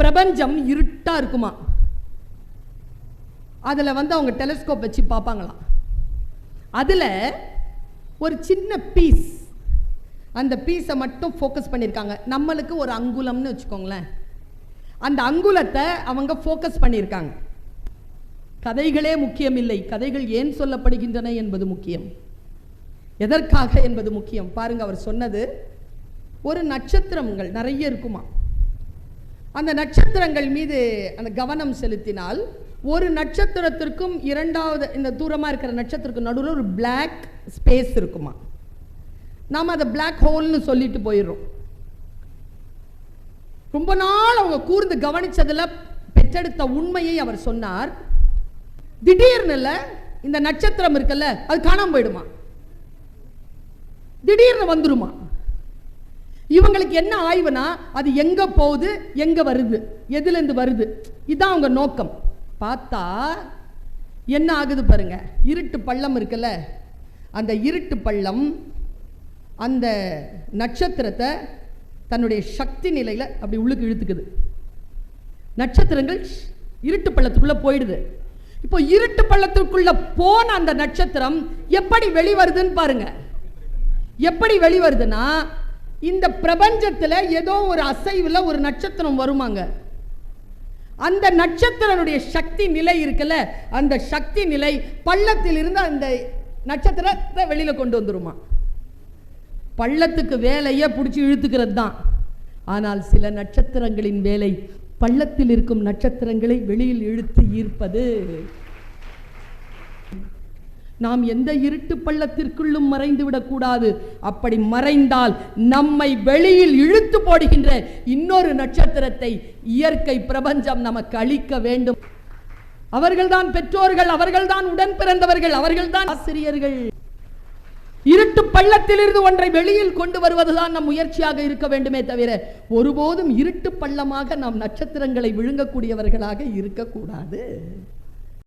பிரபஞ்சம் இருட்டா இருக்குமா. அதுல அவங்க டெலிஸ்கோப் வச்சு பார்ப்பாங்களாம். அதுல ஒரு சின்ன பீஸ், அந்த பீஸை மட்டும் ஃபோக்கஸ் பண்ணியிருக்காங்க. நம்மளுக்கு ஒரு அங்குலம்னு வச்சுக்கோங்களேன், அந்த அங்குலத்தை அவங்க ஃபோக்கஸ் பண்ணியிருக்காங்க. கதைகளே முக்கியம் இல்லை, கதைகள் ஏன் சொல்லப்படுகின்றன என்பது முக்கியம், எதற்காக என்பது முக்கியம். பாருங்க, அவர் சொன்னது ஒரு நட்சத்திரங்கள் நிறைய இருக்குமா. அந்த நட்சத்திரங்கள் மீது அந்த கவனம் செலுத்தினால் ஒரு நட்சத்திரத்திற்கும் இரண்டாவது இந்த தூரமாக இருக்கிற நட்சத்திரத்துக்கு நடுவில் ஒரு பிளாக் ஸ்பேஸ் இருக்குமா. நாம் அதை பிளாக் ஹோல்னு சொல்லிட்டு போயிடுறோம். ரொம்ப நாள் அவங்க கூர்ந்து கவனிச்சதுல பெற்றெடுத்த உண்மையை அவர் சொன்னார். திடீர்னு இந்த நட்சத்திரம் இருக்குல்ல, அது காணாம போயிடுமா, திடீர்னு வந்துருமா. இவங்களுக்கு என்ன ஆய்வுனா, அது எங்க போகுது, எங்க வருது, எதுல இருந்து வருது, இதான் அவங்க நோக்கம். பார்த்தா என்ன ஆகுது பாருங்க. இருட்டு பள்ளம் இருக்குல்ல, அந்த இருட்டு பள்ளம் அந்த நட்சத்திரத்தை தன்னுடைய சக்தி நிலையில அப்படி உள்ளுக்கு இழுத்துக்குது. நட்சத்திரங்கள் இருட்டு பள்ளத்துக்குள்ள போயிடுது. இப்போ இருட்டு பள்ளத்துக்குள்ள போன அந்த நட்சத்திரம் எப்படி வெளிவருதுன்னு பாருங்க. எப்படி வெளிவருதுன்னா, இந்த பிரபஞ்சத்துல ஏதோ ஒரு அசைவுல ஒரு நட்சத்திரம் வருமாங்க. அந்த நட்சத்திரனுடைய சக்தி நிலை இருக்குல்ல, அந்த சக்தி நிலை பள்ளத்தில் இருந்து அந்த நட்சத்திரத்தை வெளியில கொண்டு வந்துருமா. பள்ளத்துக்கு வேலையை பிடிச்சி இழுத்துக்கிறது தான். ஆனால் சில நட்சத்திரங்களின் வேலை பள்ளத்தில் இருக்கும் நட்சத்திரங்களை வெளியில் இழுத்து ஈர்ப்பது. நாம் எந்த இருட்டு பள்ளத்திற்குள்ளும் மறைந்து விடக்கூடாது. அப்படி மறைந்தால் நம்மை வெளியில் இழுத்து போடுகின்ற இன்னொரு நட்சத்திரத்தை இயற்கை பிரபஞ்சம் நமக்கு அளிக்க வேண்டும். அவர்கள்தான் பெற்றோர்கள், அவர்கள்தான் உடன் பிறந்தவர்கள், அவர்கள்தான் ஆசிரியர்கள். இருட்டு பள்ளத்திலிருந்து ஒன்றை வெளியில் கொண்டு வருவதுதான் நம் முயற்சியாக இருக்க வேண்டுமே தவிர ஒருபோதும் இருட்டு பள்ளமாக நாம் நட்சத்திரங்களை விழுங்கக்கூடியவர்களாக இருக்கக்கூடாது.